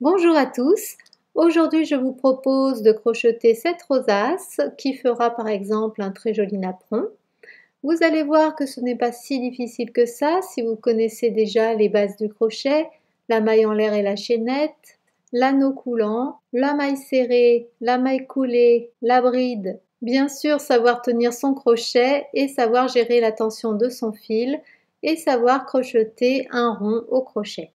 Bonjour à tous, aujourd'hui je vous propose de crocheter cette rosace qui fera par exemple un très joli napperon. Vous allez voir que ce n'est pas si difficile que ça si vous connaissez déjà les bases du crochet, la maille en l'air et la chaînette, l'anneau coulant, la maille serrée, la maille coulée, la bride, bien sûr savoir tenir son crochet et savoir gérer la tension de son fil et savoir crocheter un rond au crochet.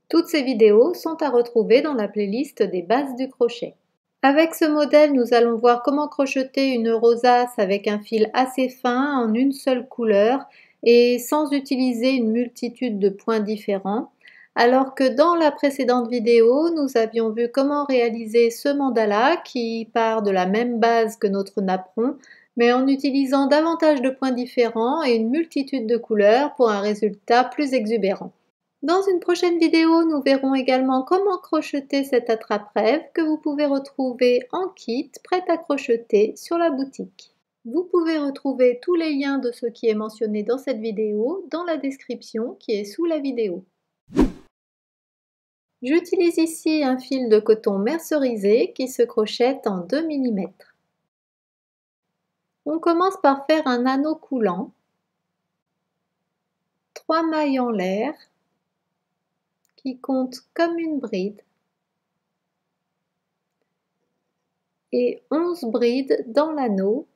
Toutes ces vidéos sont à retrouver dans la playlist des bases du crochet. Avec ce modèle, nous allons voir comment crocheter une rosace avec un fil assez fin en une seule couleur et sans utiliser une multitude de points différents, alors que dans la précédente vidéo, nous avions vu comment réaliser ce mandala qui part de la même base que notre napperon, mais en utilisant davantage de points différents et une multitude de couleurs pour un résultat plus exubérant. Dans une prochaine vidéo, nous verrons également comment crocheter cette attrape-rêve que vous pouvez retrouver en kit prêt à crocheter sur la boutique. Vous pouvez retrouver tous les liens de ce qui est mentionné dans cette vidéo dans la description qui est sous la vidéo. J'utilise ici un fil de coton mercerisé qui se crochette en 2 mm. On commence par faire un anneau coulant, 3 mailles en l'air qui comptent comme une bride et 11 brides dans l'anneau.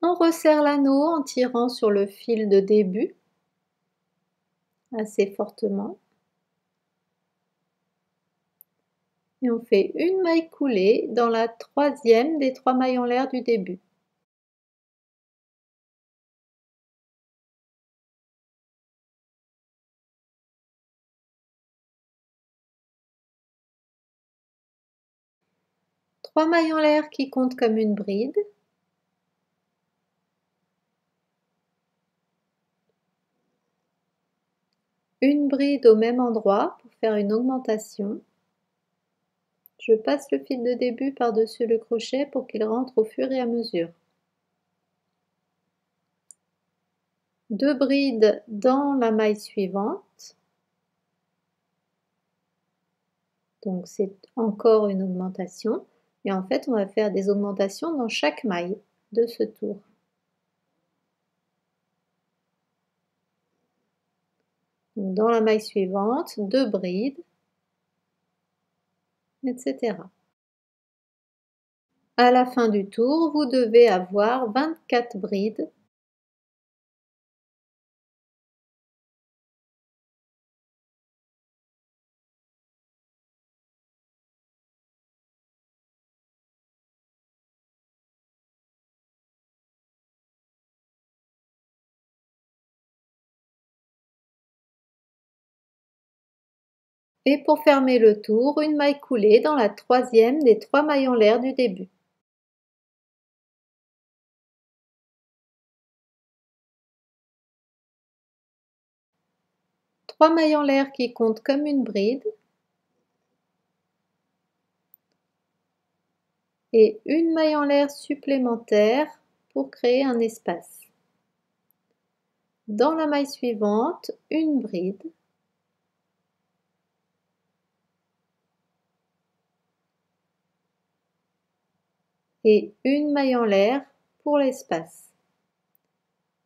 On resserre l'anneau en tirant sur le fil de début assez fortement et on fait une maille coulée dans la troisième des 3 mailles en l'air du début. Trois mailles en l'air qui comptent comme une bride. Une bride au même endroit pour faire une augmentation. Je passe le fil de début par-dessus le crochet pour qu'il rentre au fur et à mesure. 2 brides dans la maille suivante. Donc c'est encore une augmentation. Et en fait, on va faire des augmentations dans chaque maille de ce tour. Donc dans la maille suivante, 2 brides, etc. À la fin du tour, vous devez avoir 24 brides. Et pour fermer le tour, une maille coulée dans la troisième des 3 mailles en l'air du début. Trois mailles en l'air qui comptent comme une bride et une maille en l'air supplémentaire pour créer un espace. Dans la maille suivante, une bride et une maille en l'air pour l'espace.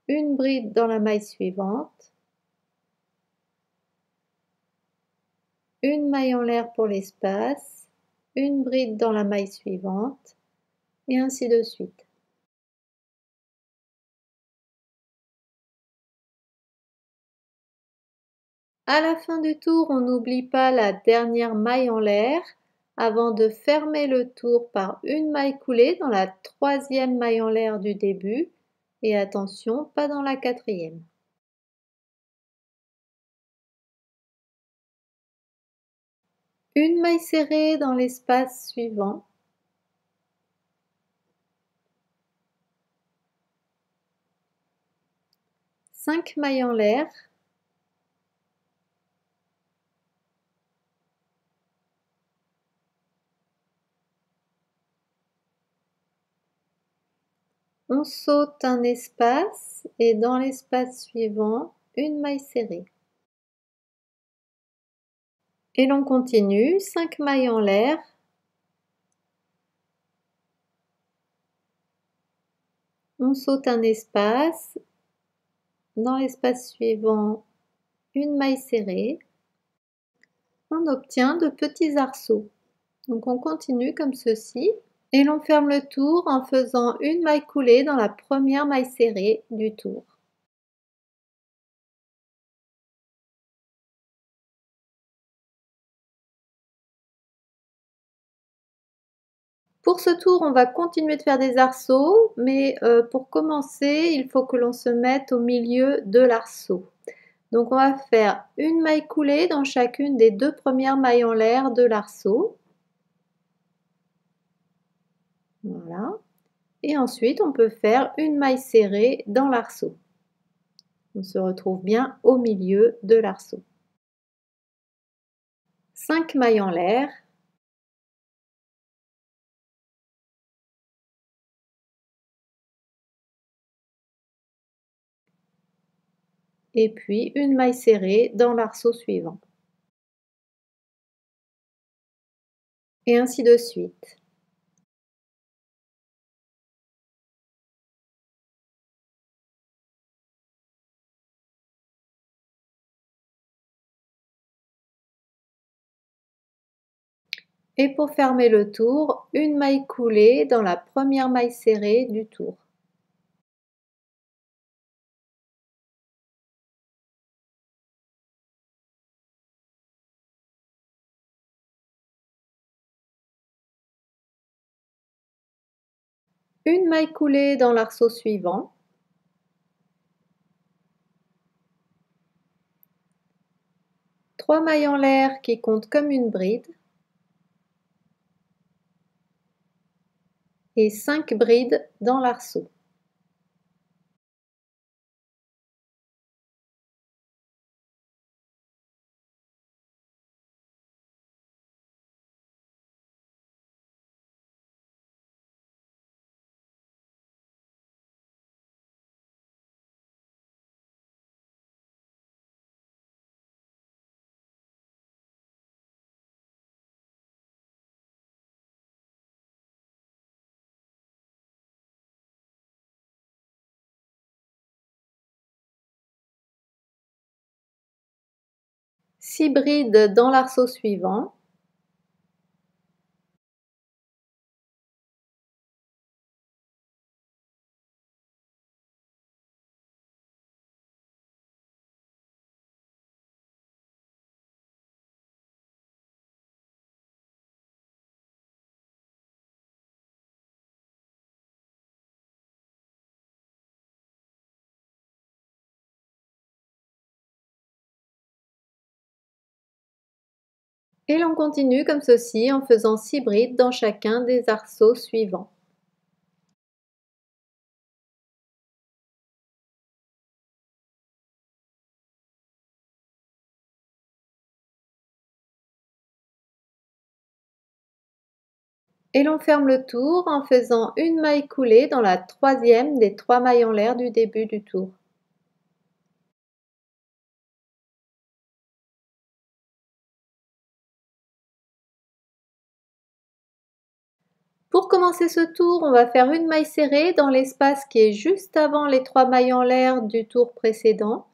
Une bride dans la maille suivante une maille en l'air pour l'espace, une bride dans la maille suivante, et ainsi de suite. À la fin du tour, on n'oublie pas la dernière maille en l'air avant de fermer le tour par une maille coulée dans la troisième maille en l'air du début et attention, pas dans la quatrième. Une maille serrée dans l'espace suivant. Cinq mailles en l'air. On saute un espace et dans l'espace suivant, une maille serrée. Et l'on continue, 5 mailles en l'air. On saute un espace, dans l'espace suivant, une maille serrée. On obtient de petits arceaux. Donc on continue comme ceci et l'on ferme le tour en faisant une maille coulée dans la première maille serrée du tour. Pour ce tour, on va continuer de faire des arceaux, mais pour commencer, il faut que l'on se mette au milieu de l'arceau. Donc on va faire une maille coulée dans chacune des deux premières mailles en l'air de l'arceau. Voilà. Et ensuite, on peut faire une maille serrée dans l'arceau. On se retrouve bien au milieu de l'arceau. 5 mailles en l'air. Et puis une maille serrée dans l'arceau suivant. Et ainsi de suite. Et pour fermer le tour, une maille coulée dans la première maille serrée du tour. Une maille coulée dans l'arceau suivant. Trois mailles en l'air qui comptent comme une bride. Et 5 brides dans l'arceau. Six brides dans l'arceau suivant. Et l'on continue comme ceci en faisant 6 brides dans chacun des arceaux suivants. Et l'on ferme le tour en faisant une maille coulée dans la troisième des 3 mailles en l'air du début du tour. Pour commencer ce tour, on va faire une maille serrée dans l'espace qui est juste avant les 3 mailles en l'air du tour précédent.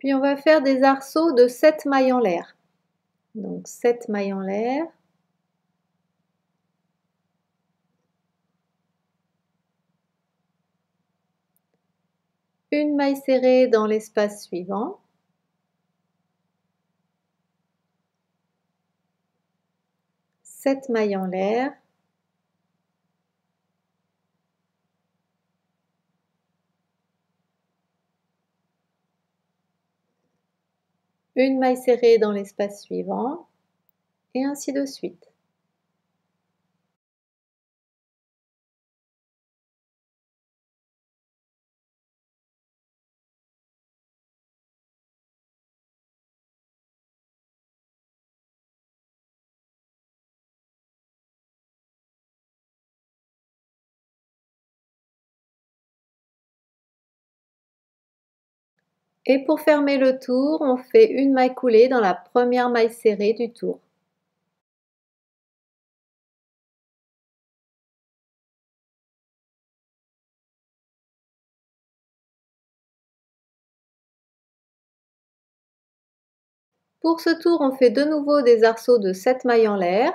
Puis on va faire des arceaux de 7 mailles en l'air. Donc 7 mailles en l'air. Une maille serrée dans l'espace suivant. Sept mailles en l'air. Une maille serrée dans l'espace suivant, et ainsi de suite. Et pour fermer le tour, on fait une maille coulée dans la première maille serrée du tour. Pour ce tour, on fait de nouveau des arceaux de 7 mailles en l'air.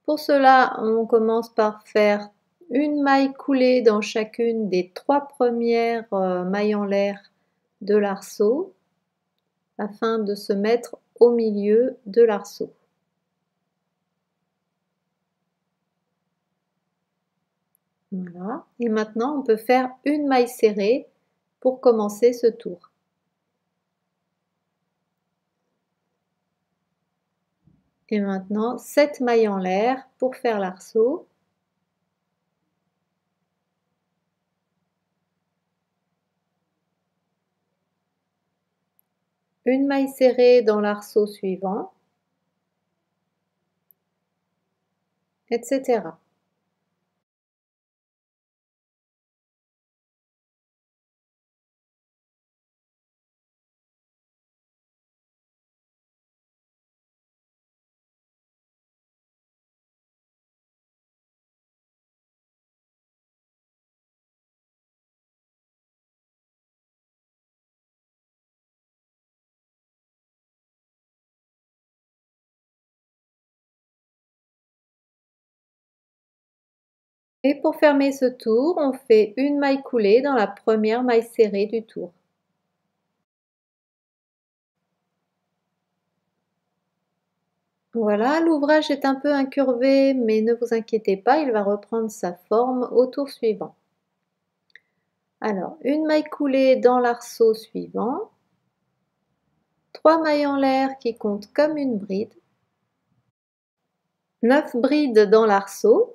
Pour cela, on commence par faire une maille coulée dans chacune des 3 premières mailles en l'air de l'arceau afin de se mettre au milieu de l'arceau. Voilà. Et maintenant, on peut faire une maille serrée pour commencer ce tour. Et maintenant, 7 mailles en l'air pour faire l'arceau. Une maille serrée dans l'arceau suivant, etc. Et pour fermer ce tour, on fait une maille coulée dans la première maille serrée du tour. Voilà, l'ouvrage est un peu incurvé, mais ne vous inquiétez pas, il va reprendre sa forme au tour suivant. Alors, une maille coulée dans l'arceau suivant, 3 mailles en l'air qui comptent comme une bride, 9 brides dans l'arceau,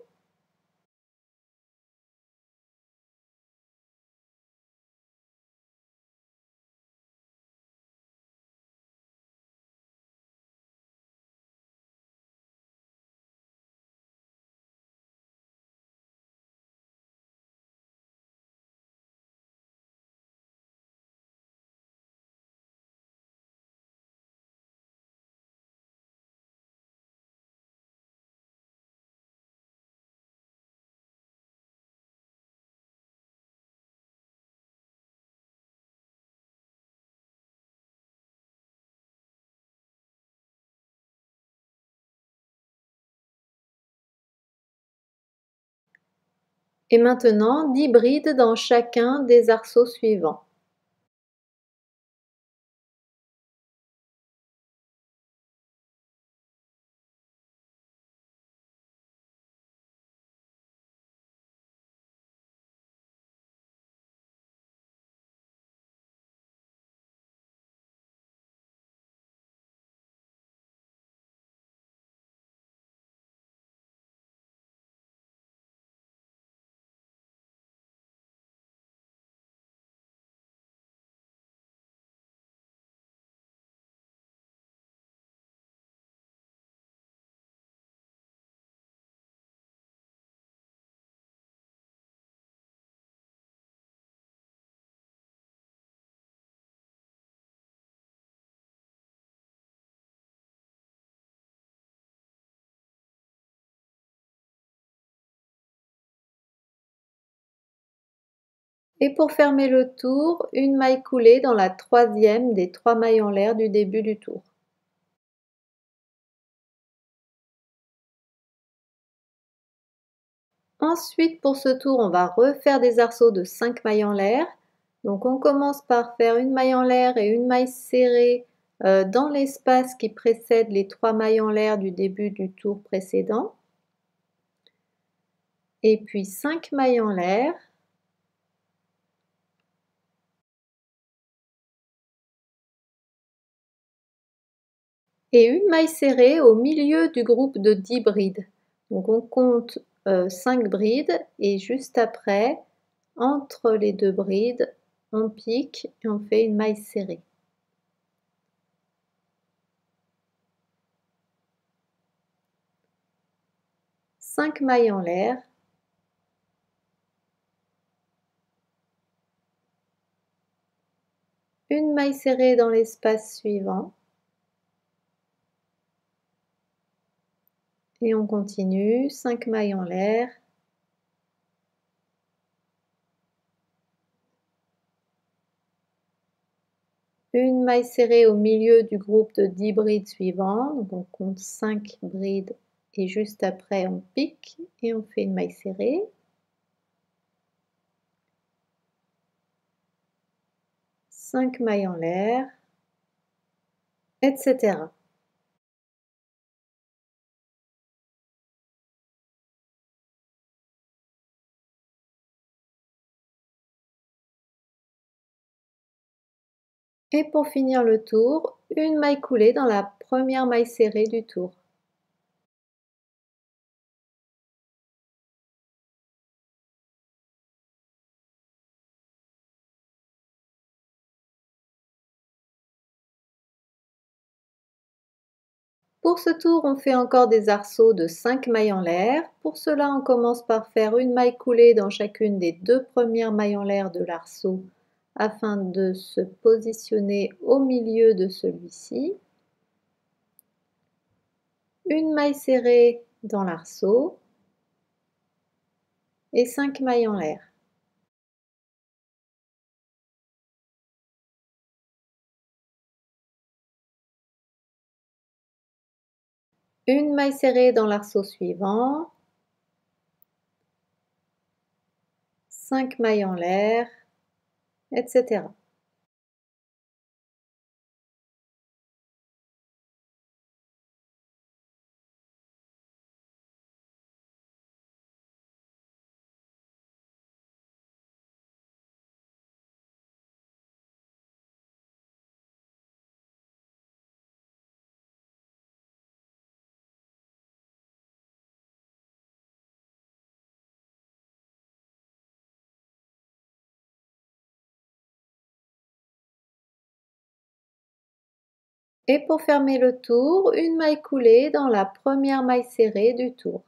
et maintenant 10 brides dans chacun des arceaux suivants. Et pour fermer le tour, une maille coulée dans la troisième des 3 mailles en l'air du début du tour. Ensuite, pour ce tour, on va refaire des arceaux de 5 mailles en l'air. Donc on commence par faire une maille en l'air et une maille serrée dans l'espace qui précède les 3 mailles en l'air du début du tour précédent. Et puis 5 mailles en l'air. Et une maille serrée au milieu du groupe de 10 brides. Donc on compte 5 brides et juste après, entre les 2 brides, on pique et on fait une maille serrée. Cinq mailles en l'air. Une maille serrée dans l'espace suivant. Et on continue, 5 mailles en l'air. Une maille serrée au milieu du groupe de 10 brides suivant. Donc on compte 5 brides et juste après on pique et on fait une maille serrée. 5 mailles en l'air, etc. Et pour finir le tour, une maille coulée dans la première maille serrée du tour. Pour ce tour, on fait encore des arceaux de 5 mailles en l'air. Pour cela, on commence par faire une maille coulée dans chacune des 2 premières mailles en l'air de l'arceau afin de se positionner au milieu de celui-ci. Une maille serrée dans l'arceau et 5 mailles en l'air. Une maille serrée dans l'arceau suivant, 5 mailles en l'air, etc. Et pour fermer le tour, une maille coulée dans la première maille serrée du tour.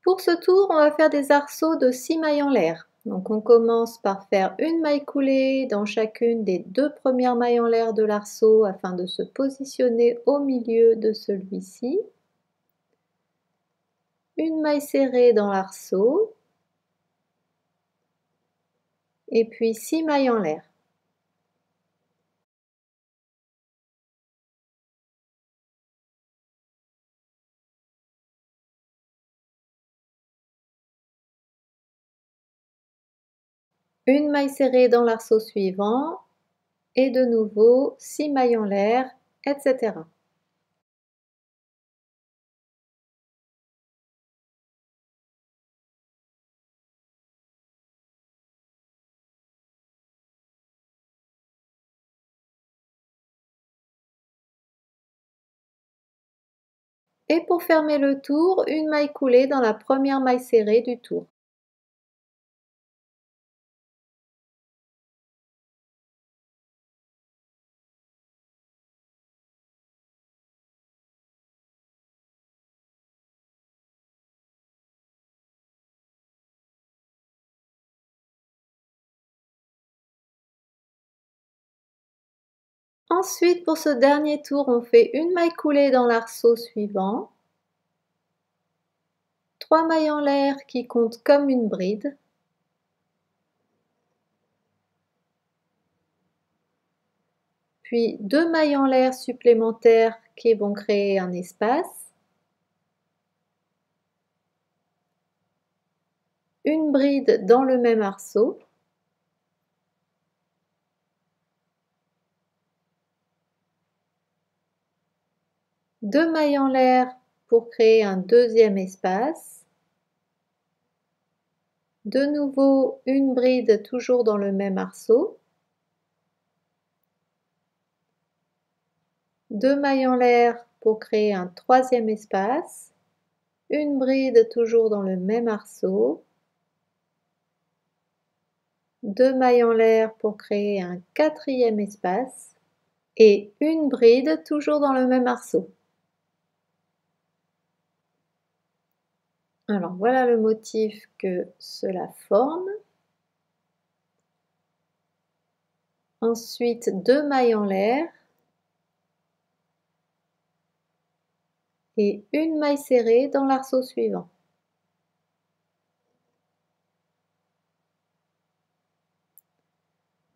Pour ce tour, on va faire des arceaux de 6 mailles en l'air. Donc on commence par faire une maille coulée dans chacune des 2 premières mailles en l'air de l'arceau afin de se positionner au milieu de celui-ci. Une maille serrée dans l'arceau et puis 6 mailles en l'air. Une maille serrée dans l'arceau suivant et de nouveau 6 mailles en l'air, etc. Et pour fermer le tour, une maille coulée dans la première maille serrée du tour. Ensuite, pour ce dernier tour, on fait une maille coulée dans l'arceau suivant, 3 mailles en l'air qui comptent comme une bride, puis 2 mailles en l'air supplémentaires qui vont créer un espace, une bride dans le même arceau, deux mailles en l'air pour créer un deuxième espace, de nouveau une bride toujours dans le même arceau, deux mailles en l'air pour créer un troisième espace, une bride toujours dans le même arceau, deux mailles en l'air pour créer un quatrième espace et une bride toujours dans le même arceau. Alors voilà le motif que cela forme. Ensuite, deux mailles en l'air et une maille serrée dans l'arceau suivant.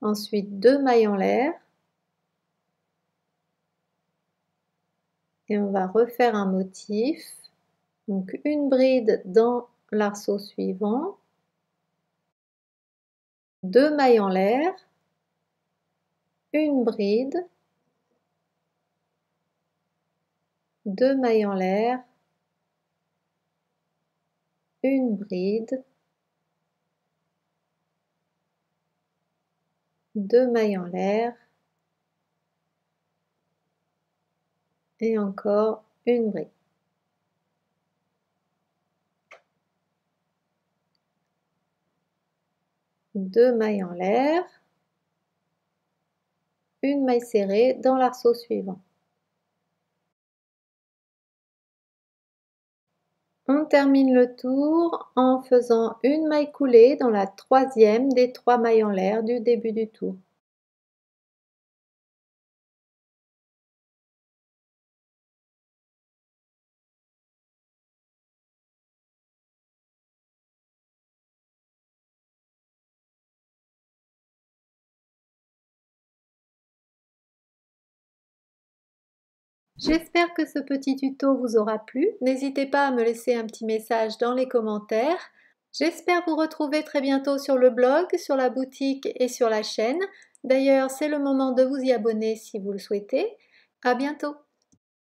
Ensuite, deux mailles en l'air et on va refaire un motif. Donc une bride dans l'arceau suivant, deux mailles en l'air, une bride, deux mailles en l'air, une bride, deux mailles en l'air et encore une bride. Deux mailles en l'air, une maille serrée dans l'arceau suivant. On termine le tour en faisant une maille coulée dans la troisième des 3 mailles en l'air du début du tour. J'espère que ce petit tuto vous aura plu. N'hésitez pas à me laisser un petit message dans les commentaires. J'espère vous retrouver très bientôt sur le blog, sur la boutique et sur la chaîne. D'ailleurs, c'est le moment de vous y abonner si vous le souhaitez. À bientôt!